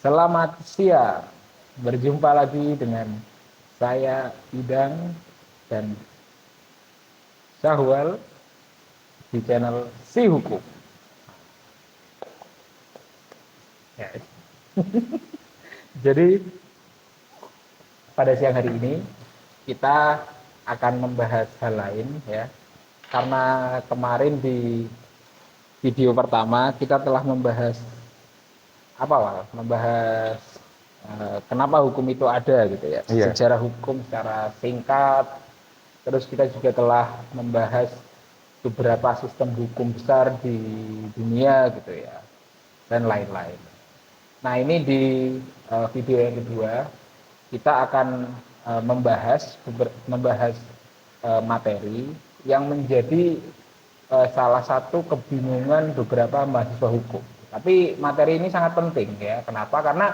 Selamat siang, berjumpa lagi dengan saya Idang dan Syahwal di channel Si Hukum. Ya. Jadi pada siang hari ini kita akan membahas hal lain ya, karena kemarin di video pertama kita telah membahas membahas kenapa hukum itu ada gitu ya, sejarah hukum secara singkat. Terus kita juga telah membahas beberapa sistem hukum besar di dunia gitu ya, dan lain-lain. Nah ini di video yang kedua kita akan membahas materi yang menjadi salah satu kebingungan beberapa mahasiswa hukum. Tapi materi ini sangat penting ya. Kenapa? Karena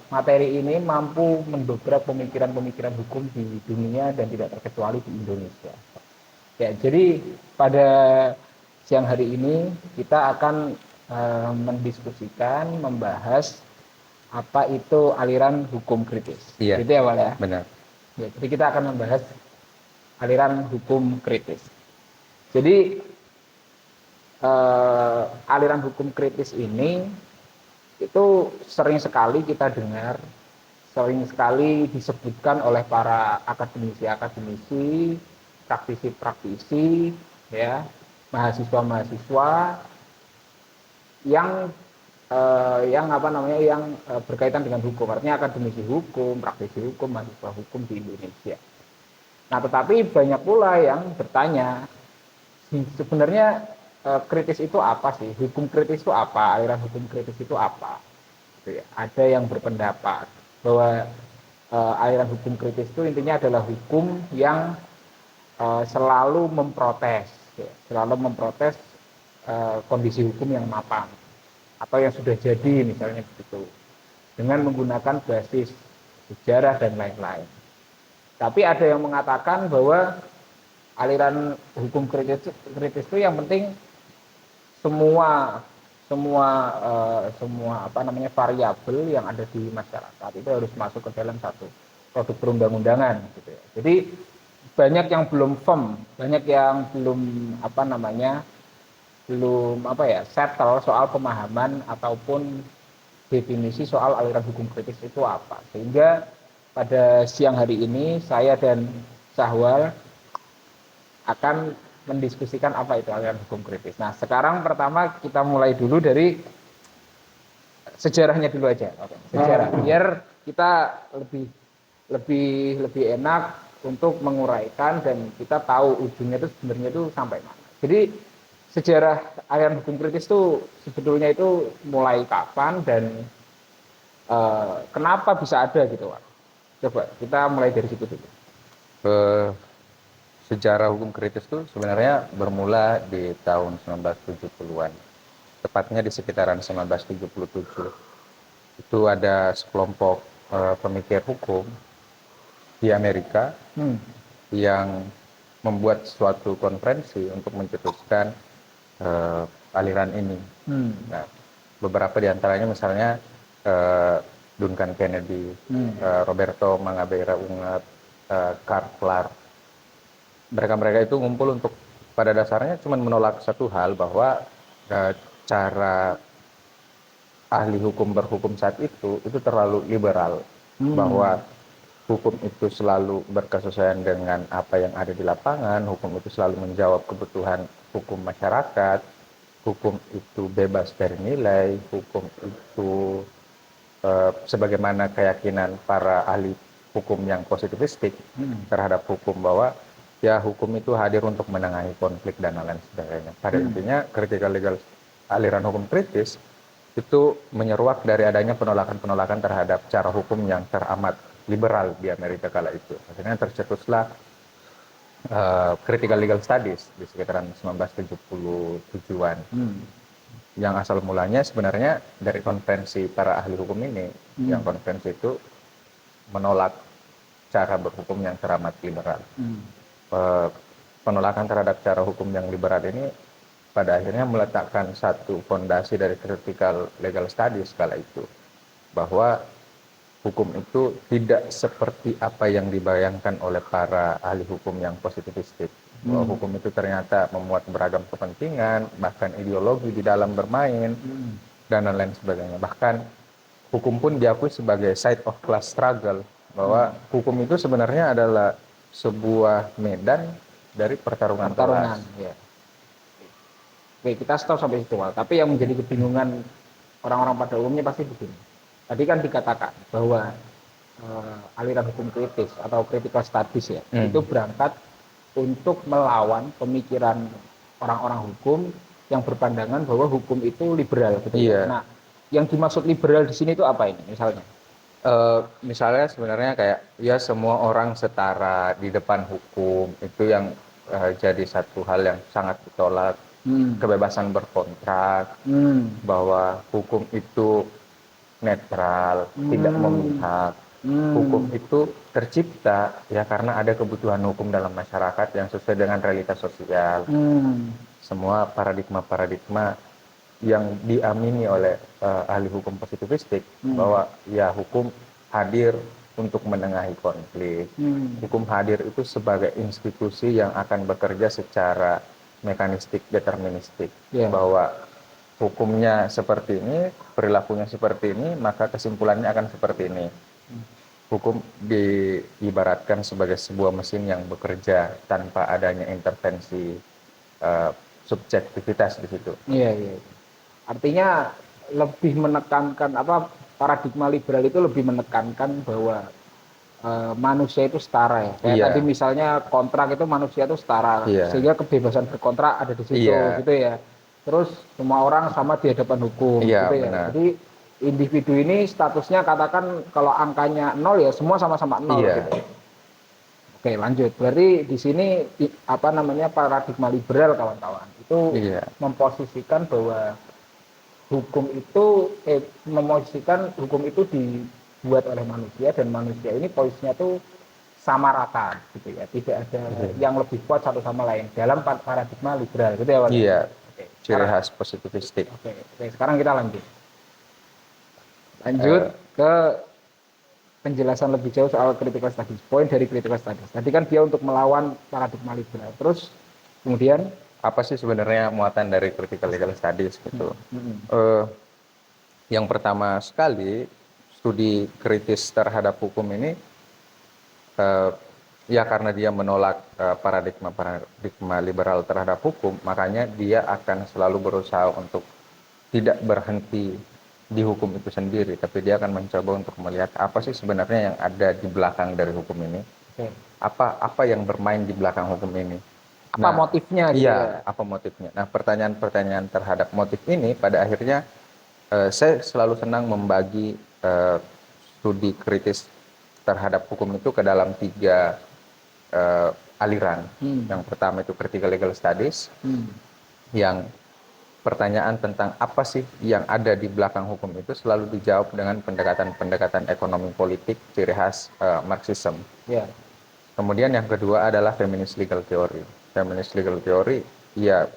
materi ini mampu mendobrak pemikiran-pemikiran hukum di dunia dan tidak terkecuali di Indonesia. Ya, jadi pada siang hari ini kita akan mendiskusikan, membahas apa itu aliran hukum kritis. Iya. Gitu ya, Pak ya? Benar. Ya, jadi kita akan membahas aliran hukum kritis. Jadi aliran hukum kritis ini itu sering sekali kita dengar, sering sekali disebutkan oleh para akademisi-akademisi, praktisi-praktisi, ya, mahasiswa-mahasiswa yang berkaitan dengan hukum, artinya akademisi hukum, praktisi hukum, mahasiswa hukum di Indonesia. Nah, tetapi banyak pula yang bertanya, sebenarnya kritis itu apa sih? Hukum kritis itu apa? Aliran hukum kritis itu apa? Gitu ya. Ada yang berpendapat bahwa aliran hukum kritis itu intinya adalah hukum yang selalu memprotes, ya, kondisi hukum yang mapan atau yang sudah jadi misalnya begitu, dengan menggunakan basis sejarah dan lain-lain. Tapi ada yang mengatakan bahwa aliran hukum kritis itu yang penting semua variabel yang ada di masyarakat itu harus masuk ke dalam satu produk perundang-undangan gitu ya. Jadi banyak yang belum firm, banyak yang belum settle soal pemahaman ataupun definisi soal aliran hukum kritis itu apa. Sehingga pada siang hari ini saya dan Syahwal akan mendiskusikan apa itu aliran hukum kritis. Nah, sekarang pertama kita mulai dulu dari sejarahnya dulu aja. Oke, sejarah. Biar kita lebih enak untuk menguraikan dan kita tahu ujungnya itu sebenarnya itu sampai mana. Jadi sejarah aliran hukum kritis itu sebetulnya itu mulai kapan dan kenapa bisa ada gitu, Pak? Coba kita mulai dari situ dulu. Sejarah hukum kritis itu sebenarnya bermula di tahun 1970-an. Tepatnya di sekitaran 1977. Itu ada sekelompok pemikir hukum di Amerika yang membuat suatu konferensi untuk mencetuskan aliran ini. Nah, beberapa di antaranya misalnya Duncan Kennedy, Roberto Mangabeira Ungab, Karl Clark. Mereka itu ngumpul untuk pada dasarnya cuma menolak satu hal, bahwa cara ahli hukum berhukum saat itu terlalu liberal, bahwa hukum itu selalu berkesesuaian dengan apa yang ada di lapangan, hukum itu selalu menjawab kebutuhan hukum masyarakat, hukum itu bebas dari nilai, hukum itu sebagaimana keyakinan para ahli hukum yang positivistik terhadap hukum, bahwa ya hukum itu hadir untuk menangani konflik dan lain sebagainya. Pada intinya critical legal aliran hukum kritis itu menyeruak dari adanya penolakan-penolakan terhadap cara hukum yang teramat liberal di Amerika kala itu. Akhirnya tercetuslah critical legal studies di sekitaran 1977-an. Yang asal mulanya sebenarnya dari konferensi para ahli hukum ini, yang konferensi itu menolak cara berhukum yang teramat liberal. Penolakan terhadap cara hukum yang liberal ini pada akhirnya meletakkan satu fondasi dari critical legal studies kala itu, bahwa hukum itu tidak seperti apa yang dibayangkan oleh para ahli hukum yang positivistik, bahwa hukum itu ternyata memuat beragam kepentingan, bahkan ideologi di dalam bermain, dan lain-lain sebagainya. Bahkan hukum pun diakui sebagai side of class struggle, bahwa hukum itu sebenarnya adalah sebuah medan dari pertarungan kelas. Ya. Oke, kita stop sampai situ. Tapi yang menjadi kebingungan orang-orang pada umumnya pasti begini. Tadi kan dikatakan bahwa aliran hukum kritis atau critical studies ya, itu berangkat untuk melawan pemikiran orang-orang hukum yang berpandangan bahwa hukum itu liberal, gitu ya. Nah, yang dimaksud liberal di sini itu apa ini, misalnya? Misalnya sebenarnya kayak ya semua orang setara di depan hukum, itu yang jadi satu hal yang sangat ditolak. Kebebasan berkontrak, bahwa hukum itu netral, tidak memihak. Hukum itu tercipta ya karena ada kebutuhan hukum dalam masyarakat yang sesuai dengan realitas sosial. Semua paradigma-paradigma yang diamini oleh ahli hukum positivistik, bahwa ya hukum hadir untuk menengahi konflik. Hukum hadir itu sebagai institusi yang akan bekerja secara mekanistik, deterministik, bahwa hukumnya seperti ini, perilakunya seperti ini, maka kesimpulannya akan seperti ini. Hukum diibaratkan sebagai sebuah mesin yang bekerja tanpa adanya intervensi subjektivitas di situ. Iya. Artinya lebih menekankan paradigma liberal itu lebih menekankan bahwa manusia itu setara ya. Kayak tadi misalnya kontrak itu manusia itu setara, sehingga kebebasan berkontrak ada di situ, gitu ya. Terus semua orang sama di hadapan hukum, gitu ya. Benar. Jadi individu ini statusnya katakan kalau angkanya 0 ya semua sama-sama 0, gitu. Oke, lanjut. Berarti di sini paradigma liberal kawan-kawan itu memposisikan bahwa hukum itu dibuat oleh manusia, dan manusia ini posisinya tuh sama rata, gitu ya, tidak ada yang lebih kuat satu sama lain dalam paradigma liberal, gitu ya Pak? Ciri khas positivistik. Oke, sekarang kita lanjut ke penjelasan lebih jauh soal critical studies. Poin dari critical studies tadi kan dia untuk melawan paradigma liberal, terus kemudian apa sih sebenarnya muatan dari critical legal studies gitu? Yang pertama sekali, studi kritis terhadap hukum ini ya karena dia menolak paradigma liberal terhadap hukum, makanya dia akan selalu berusaha untuk tidak berhenti di hukum itu sendiri, tapi dia akan mencoba untuk melihat apa sih sebenarnya yang ada di belakang dari hukum ini. Apa yang bermain di belakang hukum ini. Apa motifnya? Apa motifnya? Nah, pertanyaan-pertanyaan terhadap motif ini pada akhirnya saya selalu senang membagi studi kritis terhadap hukum itu ke dalam 3 aliran. Yang pertama itu critical legal studies, yang pertanyaan tentang apa sih yang ada di belakang hukum itu selalu dijawab dengan pendekatan-pendekatan ekonomi politik ciri khas Marxism. Kemudian yang kedua adalah feminist legal theory. Feminist legal theory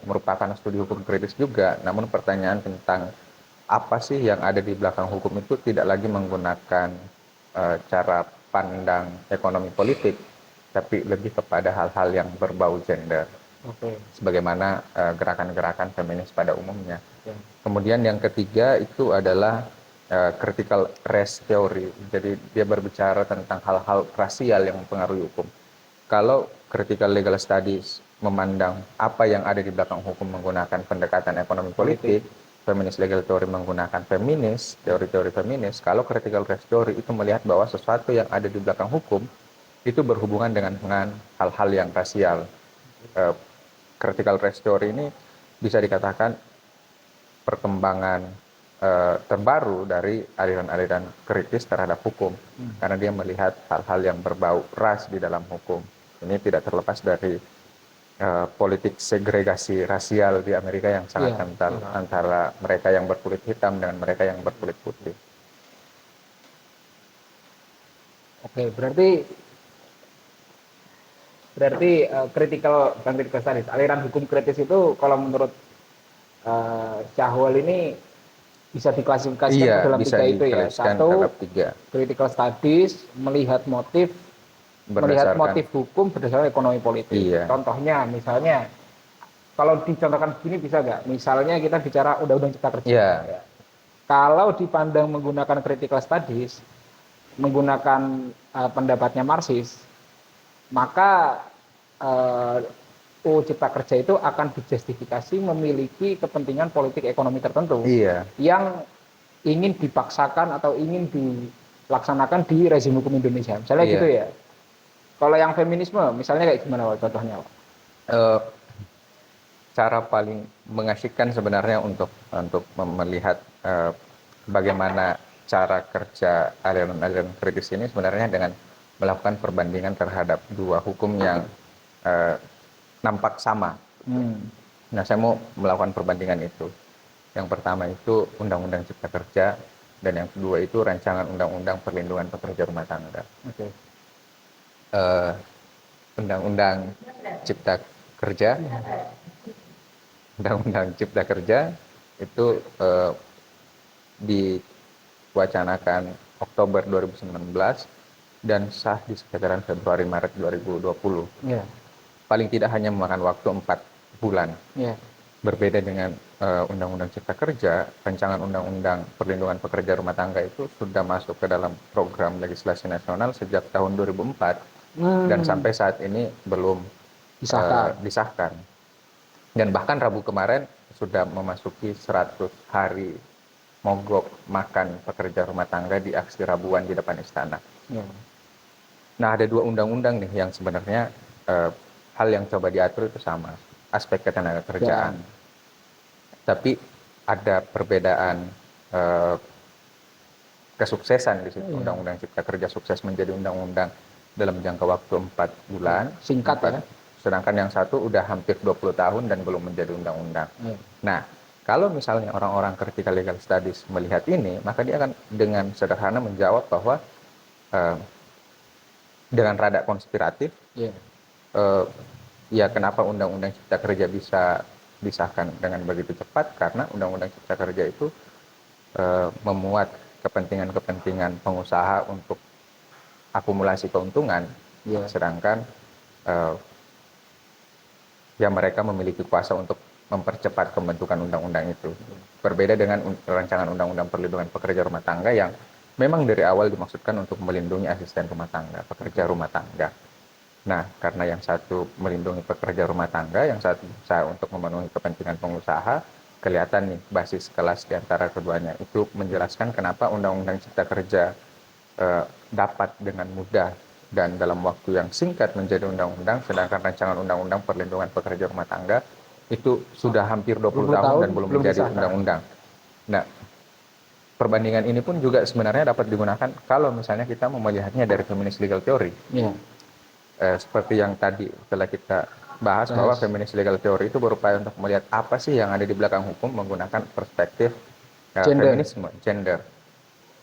merupakan studi hukum kritis juga, namun pertanyaan tentang apa sih yang ada di belakang hukum itu tidak lagi menggunakan cara pandang ekonomi politik, tapi lebih kepada hal-hal yang berbau gender. Sebagaimana gerakan-gerakan feminis pada umumnya. Kemudian yang ketiga itu adalah critical race theory. Jadi dia berbicara tentang hal-hal rasial yang mempengaruhi hukum. Kalau critical legal studies memandang apa yang ada di belakang hukum menggunakan pendekatan ekonomi politik, feminist legal theory menggunakan teori-teori feminis. Kalau critical race theory itu melihat bahwa sesuatu yang ada di belakang hukum itu berhubungan dengan hal-hal yang rasial. Critical race theory ini bisa dikatakan perkembangan terbaru dari aliran-aliran kritis terhadap hukum, karena dia melihat hal-hal yang berbau ras di dalam hukum. Ini tidak terlepas dari politik segregasi rasial di Amerika yang sangat kental antara mereka yang berkulit hitam dengan mereka yang berkulit putih. Oke, berarti critical studies, aliran hukum kritis itu kalau menurut Syahwal ini bisa diklasifikasikan ke Iya, dalam bisa tiga itu ya. diklasikan Satu, terhadap tiga critical studies, melihat berdasarkan. motif hukum berdasarkan ekonomi politik. Iya, Contohnya, misalnya, kalau dicontohkan begini bisa nggak? Misalnya kita bicara Undang-Undang Cipta Kerja. iya, Ya. Kalau dipandang menggunakan critical studies, menggunakan pendapatnya Marxis, maka uh, UU Cipta Kerja itu akan dijustifikasi memiliki kepentingan politik ekonomi tertentu iya, yang ingin dipaksakan atau ingin dilaksanakan di rezim hukum Indonesia. Misalnya gitu iya. ya. Kalau yang feminisme, misalnya kayak gimana Pak, contohnya Pak? Eh, Cara paling mengasyikkan sebenarnya untuk melihat bagaimana cara kerja aliran-aliran kritis ini sebenarnya dengan melakukan perbandingan terhadap dua hukum yang eh, nampak sama. Hmm. Nah, saya mau melakukan perbandingan itu. Yang pertama itu Undang-Undang Cipta Kerja, dan yang kedua itu Rancangan Undang-Undang Perlindungan Pekerja Rumah Tangga. Oke. Eh, Undang-Undang Cipta Kerja, Undang-Undang Cipta Kerja itu diwacanakan Oktober 2019 dan sah di sekitaran Februari Maret 2020. Ya. Paling tidak hanya memakan waktu 4 bulan. Ya. Berbeda dengan Undang-Undang Cipta Kerja, rancangan Undang-Undang Perlindungan Pekerja Rumah Tangga itu sudah masuk ke dalam program legislasi nasional sejak tahun 2004 dan Hmm. sampai saat ini belum Disahkan. disahkan. Dan bahkan Rabu kemarin sudah memasuki 100 hari mogok makan pekerja rumah tangga di aksi Rabuan di depan istana. Ya. Nah, ada dua undang-undang nih yang sebenarnya hal yang coba diatur itu sama, aspek ketenaga kerjaan. Ya. Tapi ada perbedaan eh, kesuksesan di situ. Ya. Undang-Undang Cipta Kerja sukses menjadi undang-undang dalam jangka waktu 4 bulan. Singkat ya. Sedangkan yang satu udah hampir 20 tahun dan belum menjadi undang-undang. Ya. Nah, kalau misalnya orang-orang critical legal studies melihat ini, maka dia akan dengan sederhana menjawab bahwa eh, dengan rada konspiratif, Ya. ya kenapa Undang-Undang Cipta Kerja bisa disahkan dengan begitu cepat? Karena Undang-Undang Cipta Kerja itu memuat kepentingan-kepentingan pengusaha untuk akumulasi keuntungan, Ya. sedangkan ya mereka memiliki kuasa untuk mempercepat pembentukan undang-undang itu. Berbeda dengan rancangan undang-undang perlindungan pekerja rumah tangga yang memang dari awal dimaksudkan untuk melindungi asisten rumah tangga, pekerja rumah tangga. Nah, karena yang satu melindungi pekerja rumah tangga, yang satu berusaha untuk memenuhi kepentingan pengusaha, kelihatan nih basis kelas di antara keduanya. Itu menjelaskan kenapa Undang-Undang Cipta Kerja dapat dengan mudah dan dalam waktu yang singkat menjadi undang-undang, sedangkan rancangan undang-undang perlindungan pekerja rumah tangga itu sudah hampir 20 tahun dan belum menjadi undang-undang. Nah, perbandingan ini pun juga sebenarnya dapat digunakan kalau misalnya kita mau melihatnya dari feminist legal theory. Ya. Seperti yang tadi setelah kita bahas bahwa feminist legal theory itu berupaya untuk melihat apa sih yang ada di belakang hukum menggunakan perspektif feminisme, gender.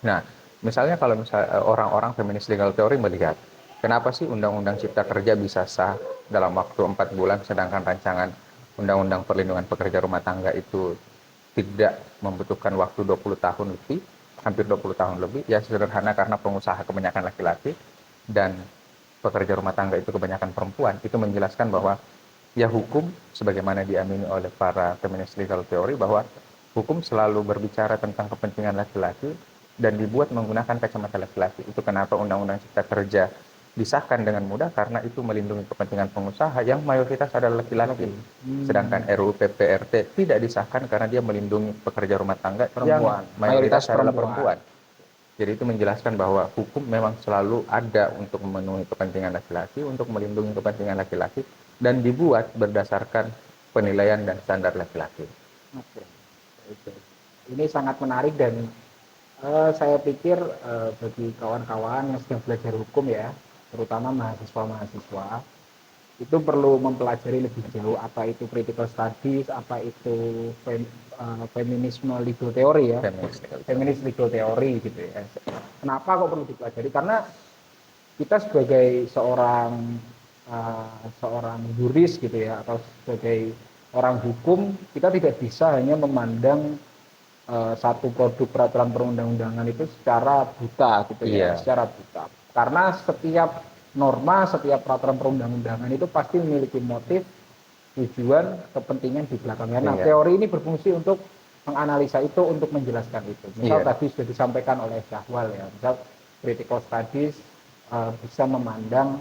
Nah, misalnya kalau orang-orang feminist legal theory melihat kenapa sih Undang-Undang Cipta Kerja bisa sah dalam waktu 4 bulan, sedangkan rancangan Undang-Undang Perlindungan Pekerja Rumah Tangga itu tidak membutuhkan waktu 20 tahun lebih, hampir 20 tahun lebih, ya sederhana karena pengusaha kebanyakan laki-laki dan pekerja rumah tangga itu kebanyakan perempuan. Itu menjelaskan bahwa ya hukum sebagaimana diamini oleh para feminist legal theory bahwa hukum selalu berbicara tentang kepentingan laki-laki dan dibuat menggunakan kacamata laki-laki. Itu kenapa Undang-Undang Cipta Kerja disahkan dengan mudah karena itu melindungi kepentingan pengusaha yang mayoritas adalah laki-laki. Sedangkan RUU PPRT tidak disahkan karena dia melindungi pekerja rumah tangga yang mayoritas adalah perempuan. Jadi itu menjelaskan bahwa hukum memang selalu ada untuk memenuhi kepentingan laki-laki, untuk melindungi kepentingan laki-laki, dan dibuat berdasarkan penilaian dan standar laki-laki. Oke. Ini sangat menarik dan saya pikir bagi kawan-kawan yang sedang belajar hukum ya, terutama mahasiswa-mahasiswa, itu perlu mempelajari lebih jauh apa itu critical studies, apa itu feminisme legal theory ya, feminist legal theory gitu ya. Kenapa kok perlu dipelajari? Karena kita sebagai seorang seorang juris gitu ya, atau sebagai orang hukum, kita tidak bisa hanya memandang satu produk peraturan perundang-undangan itu secara buta gitu ya, Iya, secara buta. Karena setiap norma, setiap peraturan perundang-undangan itu pasti memiliki motif, tujuan, kepentingan di belakangnya. Nah, iya, teori ini berfungsi untuk menganalisa itu, untuk menjelaskan itu. Misal iya, tadi sudah disampaikan oleh Syahwal ya, misal critical studies bisa memandang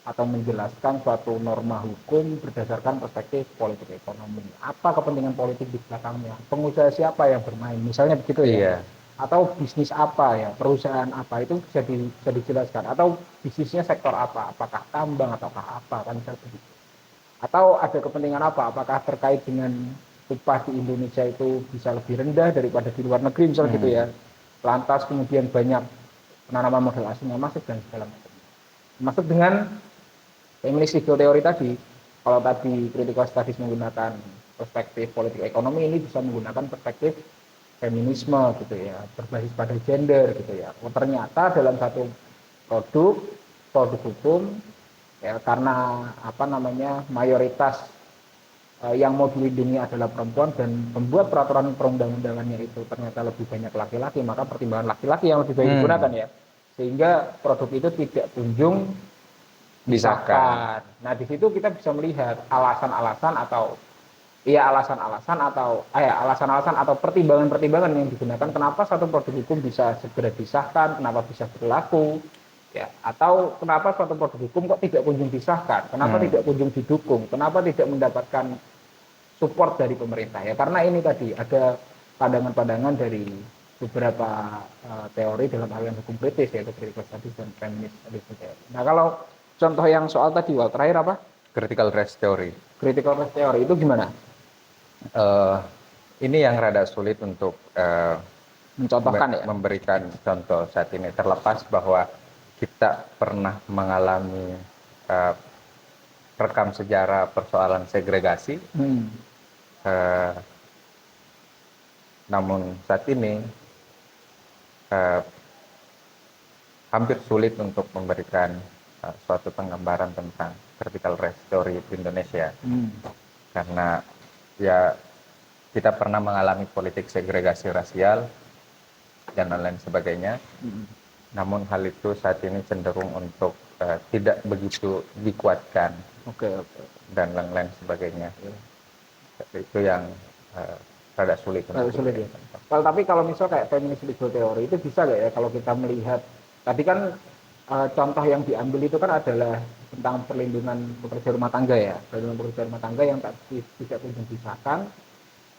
atau menjelaskan suatu norma hukum berdasarkan perspektif politik ekonomi. Apa kepentingan politik di belakangnya? Pengusaha siapa yang bermain? Misalnya begitu ya. iya. Atau bisnis apa ya, perusahaan apa itu bisa dijelaskan. Atau bisnisnya sektor apa? Apakah tambang ataukah apa? Kan bisa begitu. Atau ada kepentingan apa? Apakah terkait dengan upah di Indonesia itu bisa lebih rendah daripada di luar negeri misal gitu ya. Lantas kemudian banyak penanaman modal asing yang masuk dan segala macam. Masuk dengan feminist legal teori tadi, kalau tadi critical studies menggunakan perspektif politik ekonomi, ini bisa menggunakan perspektif feminisme gitu ya, berbasis pada gender gitu ya. Oh, ternyata dalam satu produk hukum ya, karena apa namanya mayoritas yang mau dilindungi adalah perempuan dan membuat peraturan perundang-undangannya itu ternyata lebih banyak laki-laki, maka pertimbangan laki-laki yang lebih baik digunakan ya, sehingga produk itu tidak kunjung Disahkan. disahkan. Nah, di situ kita bisa melihat alasan-alasan atau iya alasan-alasan atau pertimbangan-pertimbangan yang digunakan kenapa satu produk hukum bisa segera disahkan, kenapa bisa berlaku, ya, atau kenapa suatu produk hukum kok tidak kunjung disahkan, kenapa tidak kunjung didukung, kenapa tidak mendapatkan support dari pemerintah ya, karena ini tadi ada pandangan-pandangan dari beberapa teori dalam aliran hukum kritis yaitu critical studies dan feminist theory. Nah, kalau contoh yang soal tadi Wal, terakhir apa? Critical race theory. Critical race theory itu gimana? Eh, ini yang rada sulit untuk Mencontohkan ya. memberikan contoh saat ini, terlepas bahwa kita pernah mengalami eh, rekam sejarah persoalan segregasi, eh, namun saat ini eh, hampir sulit untuk memberikan suatu penggambaran tentang critical race theory di Indonesia, karena ya kita pernah mengalami politik segregasi rasial dan lain-lain sebagainya. Namun hal itu saat ini cenderung untuk tidak begitu dikuatkan. Oke. Dan lain-lain sebagainya. Itu yang rada sulit untuk Sulit ya. Kalau tapi kalau misal kayak feminist legal theory itu bisa nggak ya kalau kita melihat tadi kan contoh yang diambil itu kan adalah tentang perlindungan pekerja rumah tangga ya, perlindungan pekerja rumah tangga yang tidak kunjung disahkan,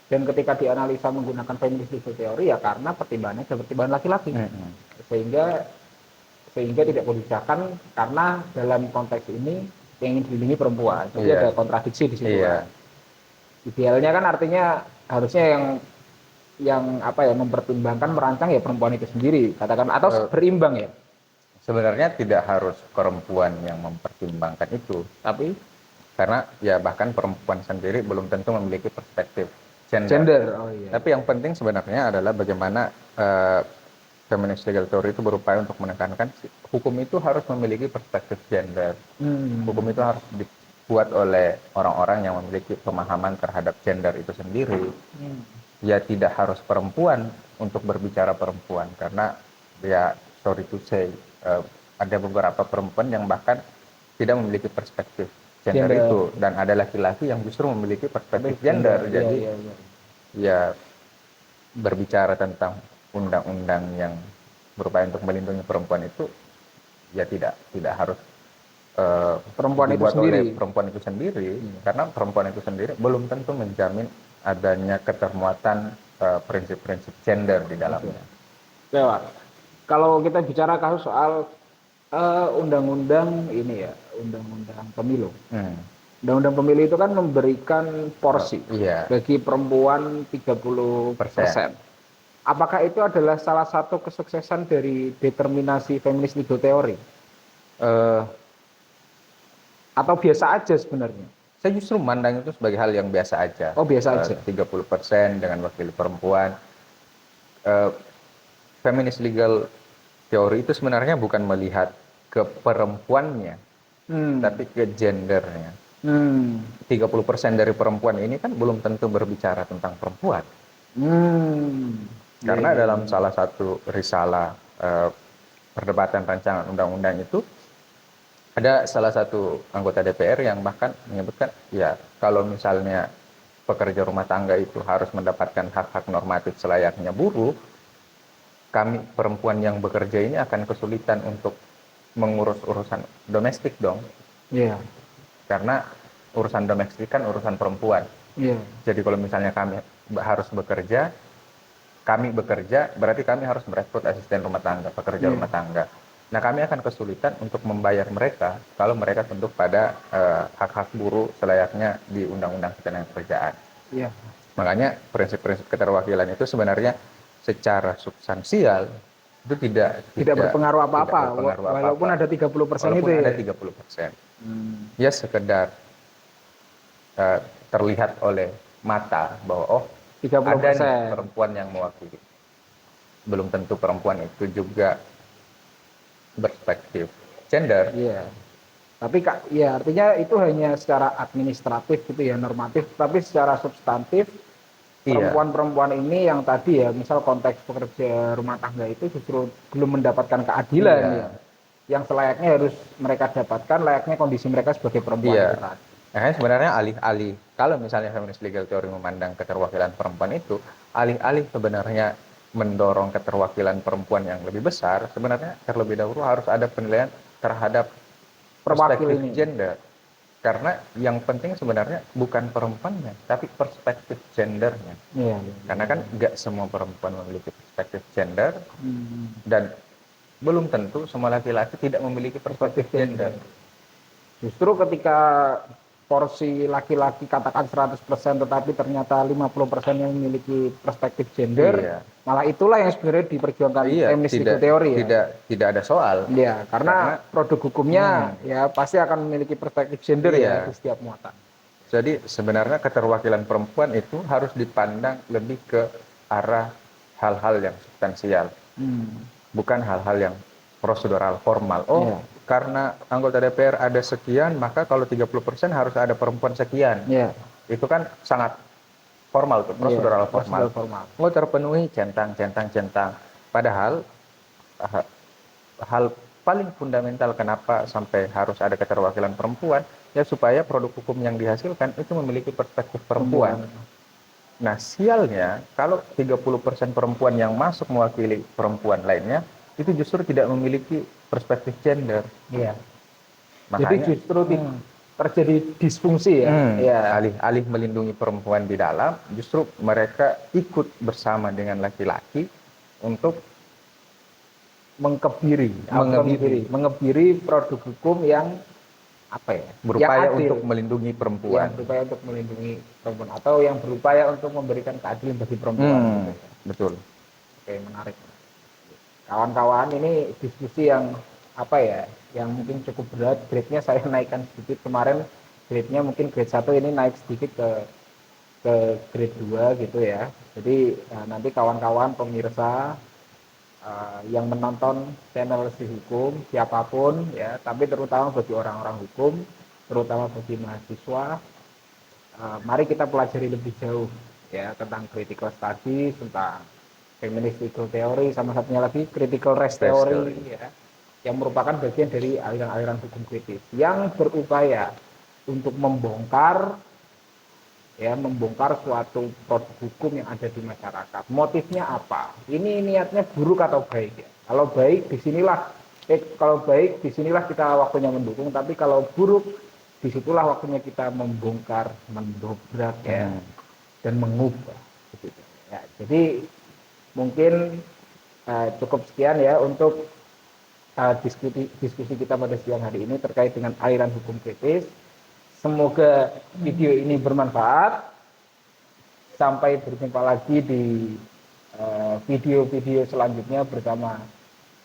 dan ketika dianalisa menggunakan feminist legal theory ya karena pertimbangannya adalah pertimbangan laki-laki, sehingga tidak perlu disahkan karena dalam konteks ini yang ingin dilindungi perempuan, jadi ada kontradiksi di situ. Idealnya kan artinya harusnya yang apa ya, mempertimbangkan, merancang ya perempuan itu sendiri katakan, atau berimbang ya. Sebenarnya tidak harus perempuan yang mempertimbangkan itu, tapi karena ya bahkan perempuan sendiri belum tentu memiliki perspektif gender. Oh, iya. Tapi yang penting sebenarnya adalah bagaimana feminist legal theory itu berupaya untuk menekankan hukum itu harus memiliki perspektif gender. Hukum itu harus dibuat oleh orang-orang yang memiliki pemahaman terhadap gender itu sendiri. Ya tidak harus perempuan untuk berbicara perempuan, karena ya sorry to say ada beberapa perempuan yang bahkan tidak memiliki perspektif gender itu, dan ada laki-laki yang justru memiliki perspektif gender. Jadi ya berbicara tentang undang-undang yang berupaya untuk melindungi perempuan itu ya tidak harus perempuan itu dibuat sendiri. oleh perempuan itu sendiri, karena perempuan itu sendiri belum tentu menjamin adanya ketermuatan prinsip-prinsip gender di dalamnya. Oke, kalau kita bicara kasus soal undang-undang ini ya, undang-undang pemilu. Undang-undang pemilu itu kan memberikan porsi bagi perempuan 30%. Apakah itu adalah salah satu kesuksesan dari determinasi feminist legal theory? Atau biasa aja sebenarnya? Saya justru memandang itu sebagai hal yang biasa aja. Oh, biasa aja. 30% dengan wakil perempuan. Feminist legal theory itu sebenarnya bukan melihat ke perempuannya, tapi ke gendernya. Hmm. 30% dari perempuan ini kan belum tentu berbicara tentang perempuan. Hmm. Karena Iya, iya, dalam iya. salah satu risalah perdebatan rancangan undang-undang itu ada salah satu anggota DPR yang bahkan menyebutkan, ya kalau misalnya pekerja rumah tangga itu harus mendapatkan hak-hak normatif selayaknya buruh, kami perempuan yang bekerja ini akan kesulitan untuk mengurus urusan domestik dong, Iya, karena urusan domestik kan urusan perempuan. iya. Jadi kalau misalnya kami harus bekerja, kami bekerja, berarti kami harus merekrut asisten rumah tangga, pekerja Iya, rumah tangga. Nah, kami akan kesulitan untuk membayar mereka kalau mereka tunduk pada hak-hak buruh selayaknya di Undang-Undang Ketenagakerjaan. iya. Makanya prinsip-prinsip keterwakilan itu sebenarnya secara substansial itu tidak Tidak tidak berpengaruh tidak apa-apa, berpengaruh walaupun apa-apa. ada 30% itu Walaupun ada ya. 30%. Hmm. Ya sekedar terlihat oleh mata bahwa oh ada nih 30%. perempuan yang mewakili. Belum tentu perempuan itu juga berspektif gender. Iya. Tapi Kak, ya artinya itu hanya secara administratif gitu ya, normatif, tapi secara substantif Iya, perempuan-perempuan ini yang tadi ya, misal konteks pekerja rumah tangga itu justru belum mendapatkan keadilan ya. iya, Yang selayaknya harus mereka dapatkan, layaknya kondisi mereka sebagai perempuan itu iya. tadi. Nah, sebenarnya alih-alih kalau misalnya feminist legal theory memandang keterwakilan perempuan itu, alih-alih sebenarnya mendorong keterwakilan perempuan yang lebih besar, sebenarnya terlebih dahulu harus ada penilaian terhadap Perwakil perspektif ini. gender. Karena yang penting sebenarnya bukan perempuannya, tapi perspektif gendernya. Iya, Karena iya. kan nggak semua perempuan memiliki perspektif gender, Hmm, dan belum tentu semua laki-laki tidak memiliki perspektif perspektif gender. gender. Justru ketika porsi laki-laki katakan 100% tetapi ternyata 50% yang memiliki perspektif gender, Iya, malah itulah yang sebenarnya diperjuangkan iya, feminist legal tidak theory ya. tidak tidak ada soal. Ya, Karena karena produk hukumnya ya pasti akan memiliki perspektif gender ya di iya, setiap muatan. jadi sebenarnya keterwakilan perempuan itu harus dipandang lebih ke arah hal-hal yang substansial, Hmm. bukan hal-hal yang prosedural formal. Oh, Ya, karena anggota DPR ada sekian, maka kalau 30% harus ada perempuan sekian. ya, Itu kan sangat formal tuh, ya, prosedural prosedur formal. formal. Oh, terpenuhi, centang, centang, centang. Padahal hal paling fundamental kenapa sampai harus ada keterwakilan perempuan, ya supaya produk hukum yang dihasilkan itu memiliki perspektif perempuan. Perempuan. Nah, sialnya kalau 30% perempuan yang masuk mewakili perempuan lainnya, itu justru tidak memiliki perspektif gender. Iya. Jadi Makanya justru terjadi disfungsi ya. Ya, alih-alih melindungi perempuan di dalam, justru mereka ikut bersama dengan laki-laki untuk mengebiri, mengebiri produk hukum yang apa ya? Yang berupaya adil, untuk melindungi yang perempuan. berupaya untuk melindungi perempuan atau yang berupaya untuk memberikan keadilan bagi perempuan gitu ya. Betul. Oke, menarik. Kawan-kawan, ini diskusi yang apa ya? Yang mungkin cukup berat. Grade-nya saya naikkan sedikit kemarin. Grade-nya mungkin grade 1 ini naik sedikit ke grade 2 gitu ya. Jadi nanti kawan-kawan pemirsa yang menonton channel Si Hukum siapapun ya, tapi terutama bagi orang-orang hukum, terutama bagi mahasiswa, mari kita pelajari lebih jauh ya tentang critical study, tentang feminist legal theory, sama satunya lagi critical race Race theory theory. ya, yang merupakan bagian dari aliran-aliran hukum kritis yang berupaya untuk membongkar suatu produk hukum yang ada di masyarakat. Motifnya apa? Ini niatnya buruk atau baik ya? Kalau baik disinilah kita waktunya mendukung, tapi kalau buruk disitulah waktunya kita membongkar, mendobrak ya, dan mengubah. Ya, jadi mungkin cukup sekian ya untuk diskusi kita pada siang hari ini terkait dengan aliran hukum kritis. Semoga video ini bermanfaat. Sampai berjumpa lagi di video-video selanjutnya bersama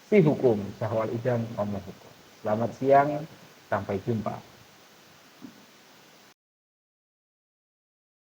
Si Hukum, Syahwal Idam Ngomong Hukum. Selamat siang, sampai jumpa.